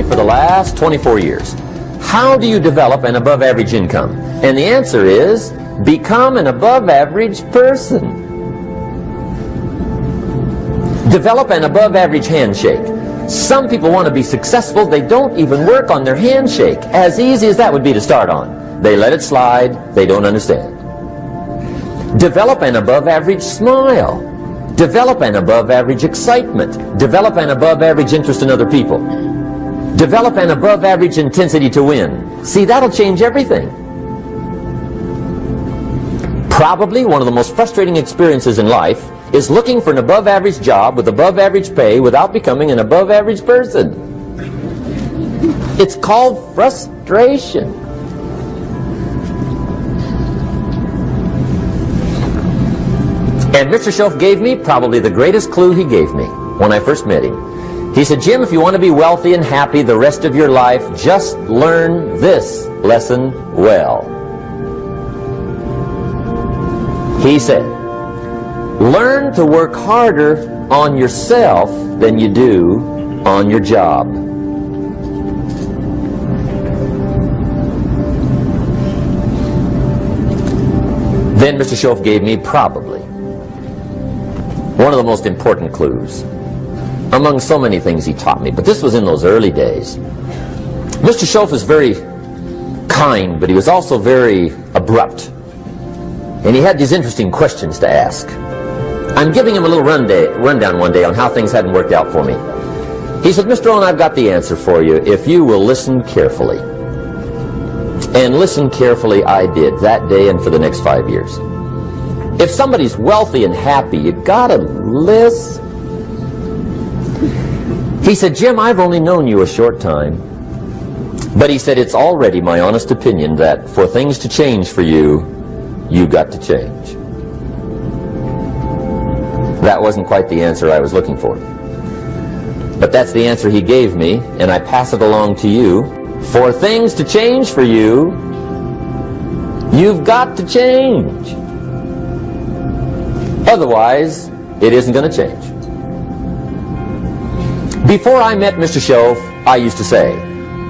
for the last 24 years. How do you develop an above average income? And the answer is, become an above average person. Develop an above average handshake. Some people want to be successful, they don't even work on their handshake. As easy as that would be to start on. They let it slide, they don't understand. Develop an above average smile. Develop an above average excitement. Develop an above average interest in other people. Develop an above average intensity to win. See, that'll change everything. Probably one of the most frustrating experiences in life is looking for an above average job with above average pay without becoming an above average person. It's called frustration. And Mr. Shoaff gave me probably the greatest clue he gave me when I first met him. He said, Jim, if you want to be wealthy and happy the rest of your life, just learn this lesson well. He said, learn to work harder on yourself than you do on your job. Then Mr. Shoaff gave me probably one of the most important clues among so many things he taught me, but this was in those early days. Mr. Shoaff was very kind, but he was also very abrupt. And he had these interesting questions to ask. I'm giving him a little rundown one day on how things hadn't worked out for me. He said, Mr. Rohn, I've got the answer for you if you will listen carefully. And listen carefully I did that day and for the next 5 years. If somebody's wealthy and happy, you gotta listen. He said, Jim, I've only known you a short time. But he said, it's already my honest opinion that for things to change for you, you got to change. That wasn't quite the answer I was looking for. But that's the answer he gave me, and I pass it along to you. For things to change for you, you've got to change. Otherwise, it isn't going to change. Before I met Mr. Shoaff, I used to say,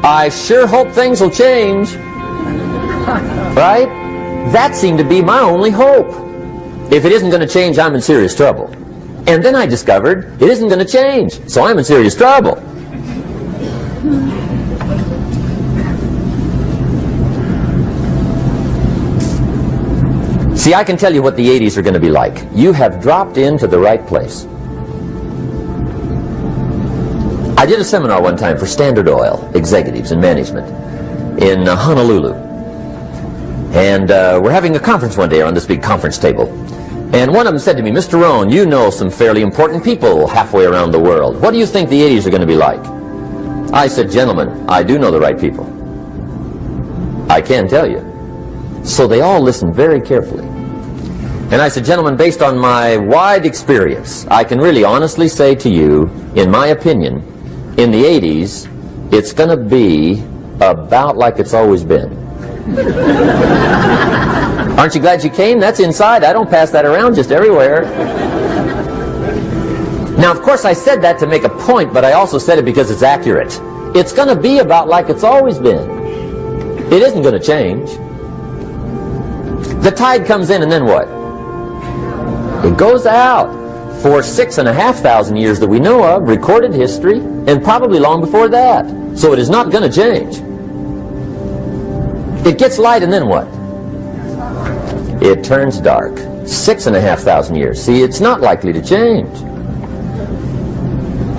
I sure hope things will change. Right? That seemed to be my only hope. If it isn't going to change, I'm in serious trouble. And then I discovered it isn't going to change, so I'm in serious trouble. See, I can tell you what the 80s are going to be like. You have dropped into the right place. I did a seminar one time for Standard Oil executives and management in Honolulu. And we're having a conference one day on this big conference table. And one of them said to me, Mr. Rohn, you know some fairly important people halfway around the world. What do you think the 80s are going to be like? I said, gentlemen, I do know the right people. I can tell you. So they all listened very carefully. And I said, gentlemen, based on my wide experience, I can really honestly say to you, in my opinion, in the 80s, it's going to be about like it's always been. Aren't you glad you came? That's inside. I don't pass that around just everywhere. Now, of course, I said that to make a point, but I also said it because it's accurate. It's going to be about like it's always been. It isn't going to change. The tide comes in, and then what? It goes out. For 6,500 years that we know of, recorded history, and probably long before that. So it is not going to change. It gets light, and then what? It turns dark. 6,500 years. See, it's not likely to change.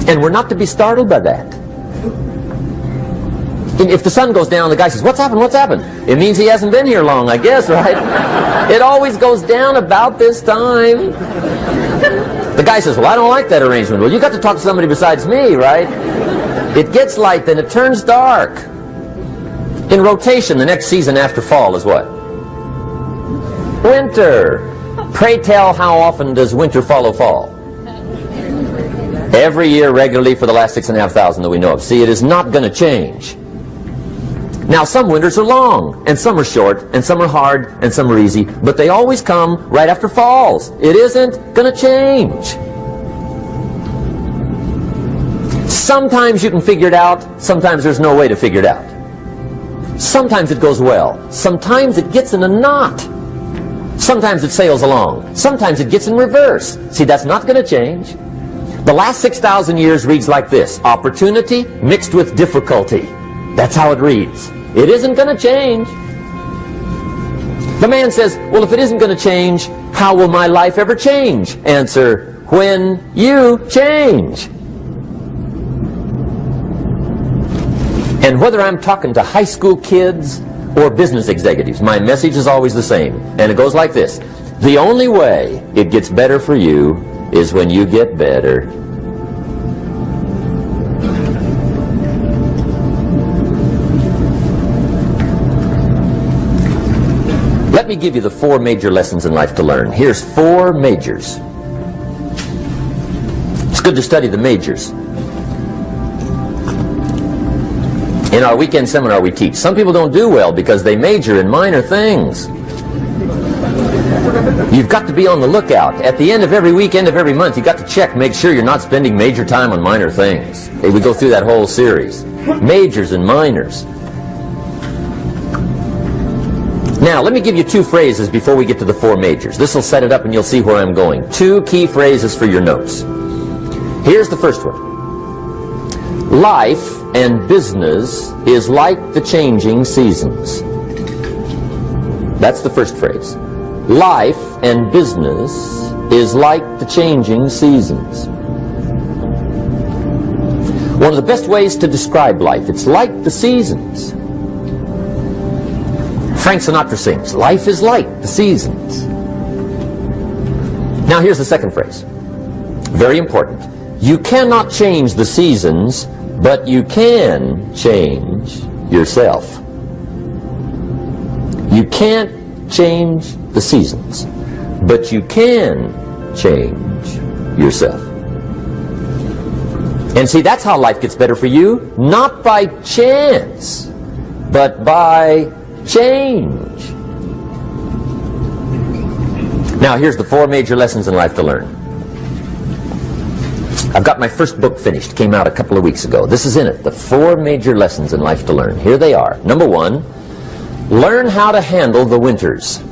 And we're not to be startled by that. If the sun goes down, the guy says, what's happened, what's happened? It means he hasn't been here long, I guess, right? It always goes down about this time. The guy says, well, I don't like that arrangement. Well, you got to talk to somebody besides me, right? It gets light, then it turns dark. In rotation, the next season after fall is what? Winter. Pray tell, how often does winter follow fall? Every year regularly for the last 6,500 that we know of. See, it is not going to change. Now, some winters are long, and some are short, and some are hard, and some are easy, but they always come right after falls. It isn't going to change. Sometimes you can figure it out, sometimes there's no way to figure it out. Sometimes it goes well, sometimes it gets in a knot. Sometimes it sails along, sometimes it gets in reverse. See, that's not going to change. The last 6,000 years reads like this: opportunity mixed with difficulty. That's how it reads. It isn't going to change. The man says, well, if it isn't going to change, how will my life ever change? Answer, when you change. And whether I'm talking to high school kids or business executives, my message is always the same. And it goes like this: the only way it gets better for you is when you get better. Let me give you the 4 major lessons in life to learn. Here's 4 majors. It's good to study the majors. In our weekend seminar we teach, some people don't do well because they major in minor things. You've got to be on the lookout. At the end of every week, end of every month, you've got to check, make sure you're not spending major time on minor things. We go through that whole series. Majors and minors. Now, let me give you 2 phrases before we get to the 4 majors. This will set it up and you'll see where I'm going. 2 key phrases for your notes. Here's the first one. Life and business is like the changing seasons. That's the first phrase. Life and business is like the changing seasons. One of the best ways to describe life, it's like the seasons. Frank Sinatra sings, life is like the seasons. Now here's the second phrase. Very important. You cannot change the seasons, but you can change yourself. You can't change the seasons, but you can change yourself. And see, that's how life gets better for you, not by chance, but by change. Now, here's the 4 major lessons in life to learn. I've got my first book finished, came out a couple of weeks ago. This is in it, the 4 major lessons in life to learn. Here they are. Number 1, learn how to handle the winters.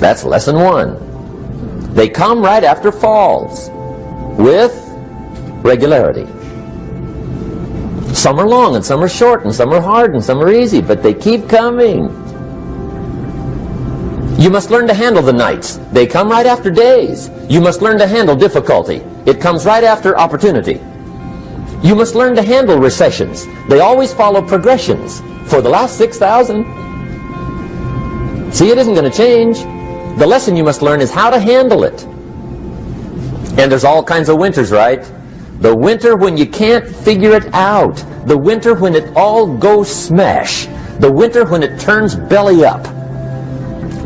That's lesson 1. They come right after falls, with regularity. Some are long and some are short and some are hard and some are easy, but they keep coming. You must learn to handle the nights. They come right after days. You must learn to handle difficulty. It comes right after opportunity. You must learn to handle recessions. They always follow progressions. For the last 6,000. See, it isn't going to change. The lesson you must learn is how to handle it. And there's all kinds of winters, right? The winter when you can't figure it out. The winter when it all goes smash. The winter when it turns belly up.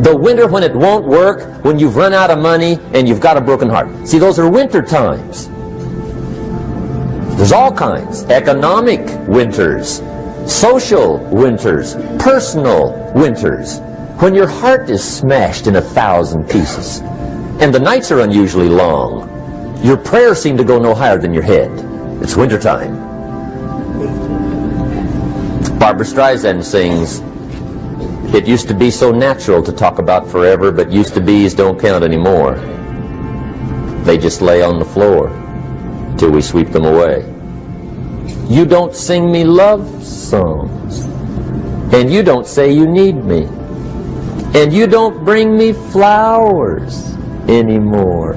The winter when it won't work, when you've run out of money and you've got a broken heart. See, those are winter times. There's all kinds. Economic winters, social winters, personal winters. When your heart is smashed in 1,000 pieces and the nights are unusually long, your prayers seem to go no higher than your head. It's wintertime. Barbara Streisand sings, it used to be so natural to talk about forever, but used to be's don't count anymore. They just lay on the floor till we sweep them away. You don't sing me love songs, and you don't say you need me, and you don't bring me flowers anymore.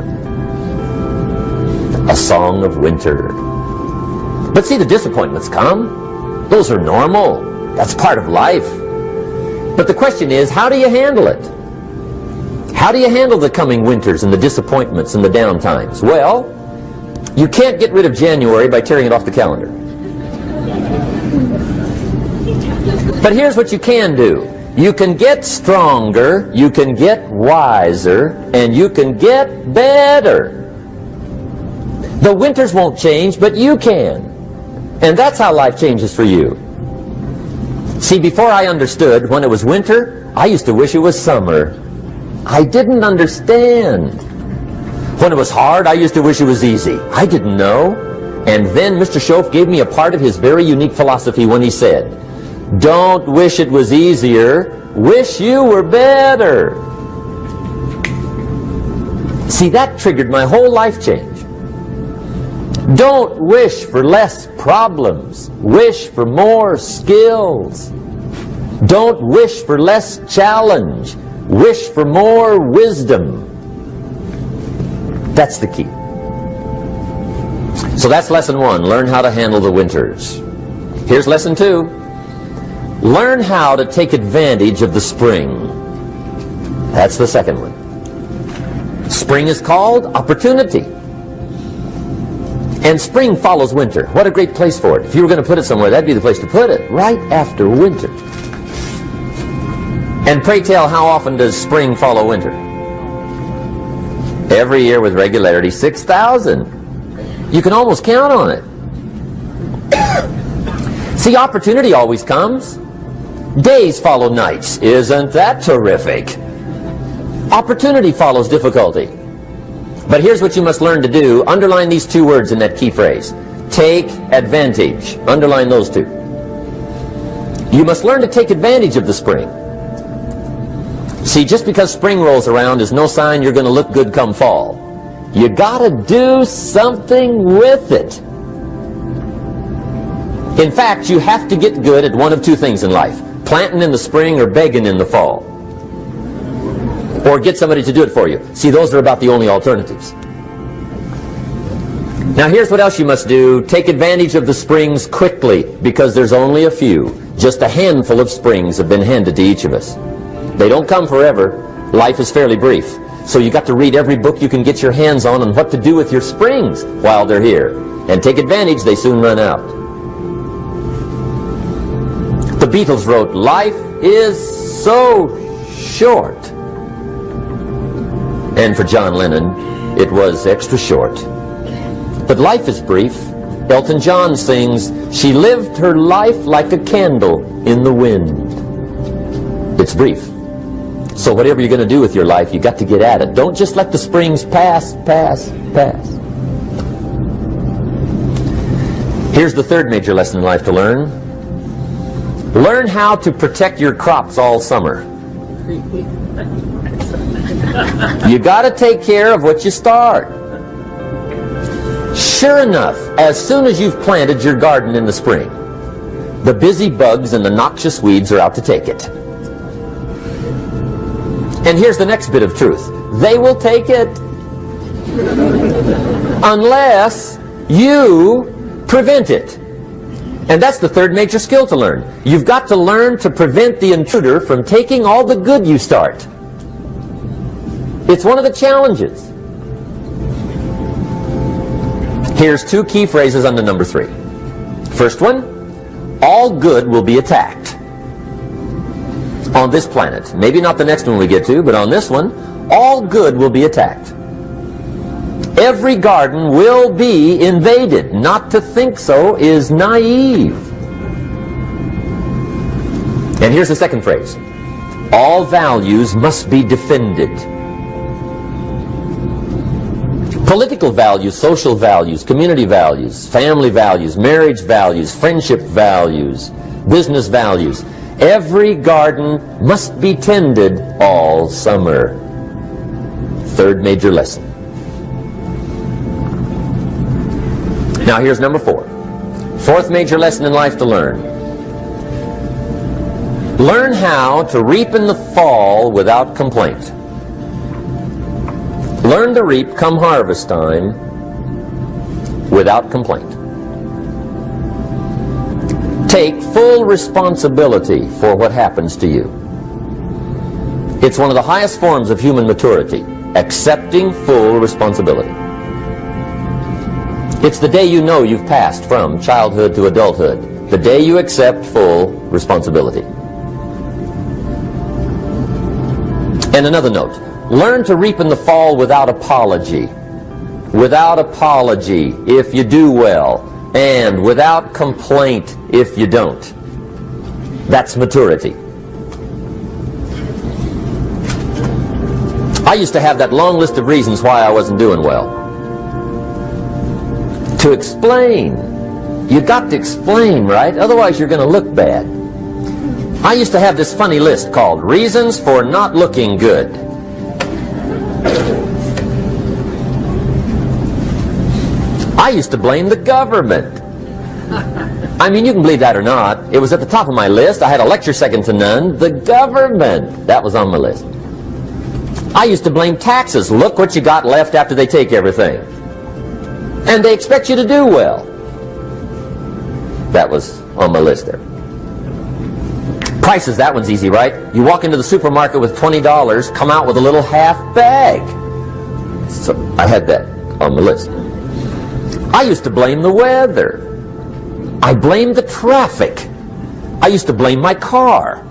A song of winter. But see, the disappointments come. Those are normal. That's part of life. But the question is, how do you handle it? How do you handle the coming winters and the disappointments and the downtimes? Well, you can't get rid of January by tearing it off the calendar. But here's what you can do. You can get stronger, you can get wiser, and you can get better. The winters won't change, but you can. And that's how life changes for you. See, before I understood, when it was winter, I used to wish it was summer. I didn't understand. When it was hard, I used to wish it was easy. I didn't know. And then Mr. Schoaf gave me a part of his very unique philosophy when he said, "Don't wish it was easier, wish you were better." See, that triggered my whole life change. Don't wish for less problems, wish for more skills. Don't wish for less challenge, wish for more wisdom. That's the key. So that's lesson 1, learn how to handle the winters. Here's lesson 2, learn how to take advantage of the spring. That's the second one. Spring is called opportunity. And spring follows winter. What a great place for it. If you were going to put it somewhere, that'd be the place to put it, right after winter. And pray tell, how often does spring follow winter? Every year with regularity, 6,000. You can almost count on it. See, opportunity always comes. Days follow nights. Isn't that terrific? Opportunity follows difficulty. But here's what you must learn to do. Underline these 2 words in that key phrase. Take advantage. Underline those 2. You must learn to take advantage of the spring. See, just because spring rolls around is no sign you're going to look good come fall. You gotta do something with it. In fact, you have to get good at one of 2 things in life. Planting in the spring or begging in the fall. Or get somebody to do it for you. See, those are about the only alternatives. Now here's what else you must do. Take advantage of the springs quickly, because there's only a few. Just a handful of springs have been handed to each of us. They don't come forever. Life is fairly brief. So you got to read every book you can get your hands on what to do with your springs while they're here. And take advantage, they soon run out. The Beatles wrote, "Life is so short." And for John Lennon, it was extra short. But life is brief. Elton John sings, "She lived her life like a candle in the wind." It's brief. So whatever you're going to do with your life, you got to get at it. Don't just let the springs pass. Here's the third major lesson in life to learn. Learn how to protect your crops all summer. You got to take care of what you start. Sure enough, as soon as you've planted your garden in the spring, the busy bugs and the noxious weeds are out to take it. And here's the next bit of truth. They will take it unless you prevent it. And that's the third major skill to learn. You've got to learn to prevent the intruder from taking all the good you start. It's one of the challenges. Here's 2 key phrases under number 3. First one, all good will be attacked. On this planet. Maybe not the next one we get to, but on this one, all good will be attacked. Every garden will be invaded. Not to think so is naive. And here's the second phrase. All values must be defended. Political values, social values, community values, family values, marriage values, friendship values, business values. Every garden must be tended all summer. Third major lesson. Now here's number 4. Fourth major lesson in life to learn. Learn how to reap in the fall without complaint. Learn to reap come harvest time without complaint. Take full responsibility for what happens to you. It's one of the highest forms of human maturity, accepting full responsibility. It's the day you know you've passed from childhood to adulthood, the day you accept full responsibility. And another note, learn to reap in the fall without apology. Without apology if you do well, and without complaint if you don't. That's maturity. I used to have that long list of reasons why I wasn't doing well. To explain. You got to explain, right? Otherwise you're going to look bad. I used to have this funny list called Reasons for Not Looking Good. I used to blame the government. I mean, you can believe that or not. It was at the top of my list. I had a lecture second to none. The government. That was on my list. I used to blame taxes. Look what you got left after they take everything. And they expect you to do well. That was on my list there. Prices, that one's easy, right? You walk into the supermarket with $20, come out with a little half bag. So I had that on the list. I used to blame the weather. I blamed the traffic. I used to blame my car.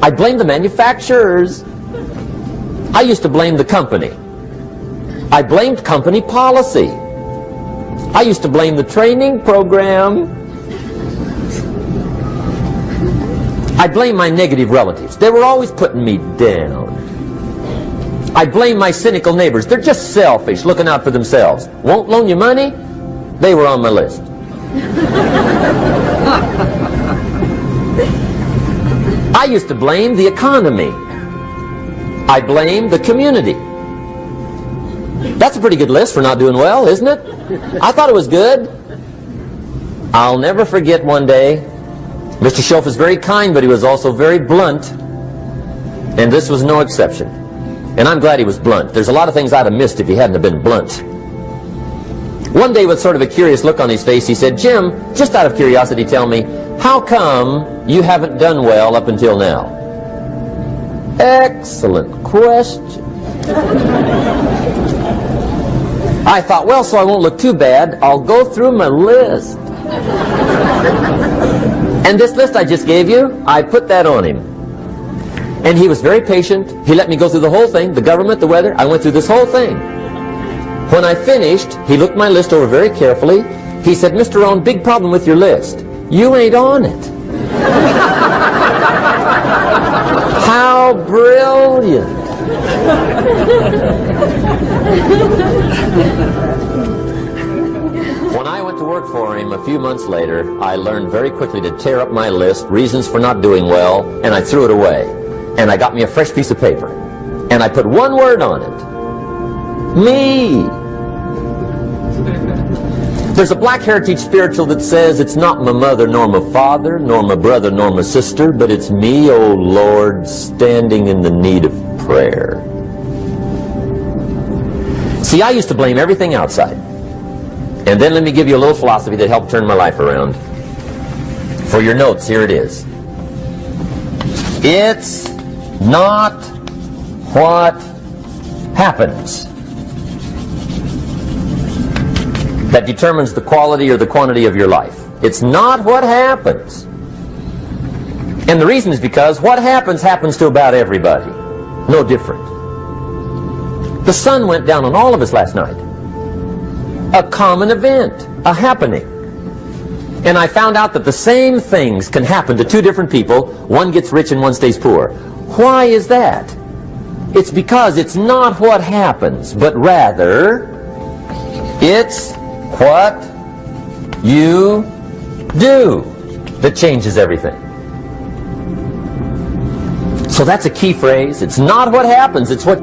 I blamed the manufacturers. I used to blame the company. I blamed company policy. I used to blame the training program. I blame my negative relatives. They were always putting me down. I blame my cynical neighbors. They're just selfish, looking out for themselves. Won't loan you money? They were on my list. I used to blame the economy. I blame the community. That's a pretty good list for not doing well, isn't it? I thought it was good. I'll never forget one day, Mr. Schoaf was very kind, but he was also very blunt. And this was no exception. And I'm glad he was blunt. There's a lot of things I'd have missed if he hadn't have been blunt. One day, with sort of a curious look on his face, he said, "Jim, just out of curiosity, tell me, how come you haven't done well up until now?" Excellent question. I thought, well, so I won't look too bad, I'll go through my list. And this list I just gave you, I put that on him. And he was very patient. He let me go through the whole thing, the government, the weather. I went through this whole thing. When I finished, he looked my list over very carefully. He said, "Mr. Rohn, big problem with your list. You ain't on it." How brilliant. When I went to work for him a few months later, I learned very quickly to tear up my list, reasons for not doing well, and I threw it away. And I got me a fresh piece of paper. And I put one word on it. Me. There's a Black Heritage spiritual that says, "It's not my mother nor my father, nor my brother nor my sister, but it's me, oh Lord, standing in the need of prayer." See, I used to blame everything outside. And then let me give you a little philosophy that helped turn my life around. For your notes, here it is. It's not what happens that determines the quality or the quantity of your life. It's not what happens. And the reason is because what happens to about everybody. No different. The sun went down on all of us last night. A common event, a happening. And I found out that the same things can happen to two different people. One gets rich and one stays poor. Why is that? It's because it's not what happens, but rather it's what you do that changes everything. So that's a key phrase. It's not what happens, it's what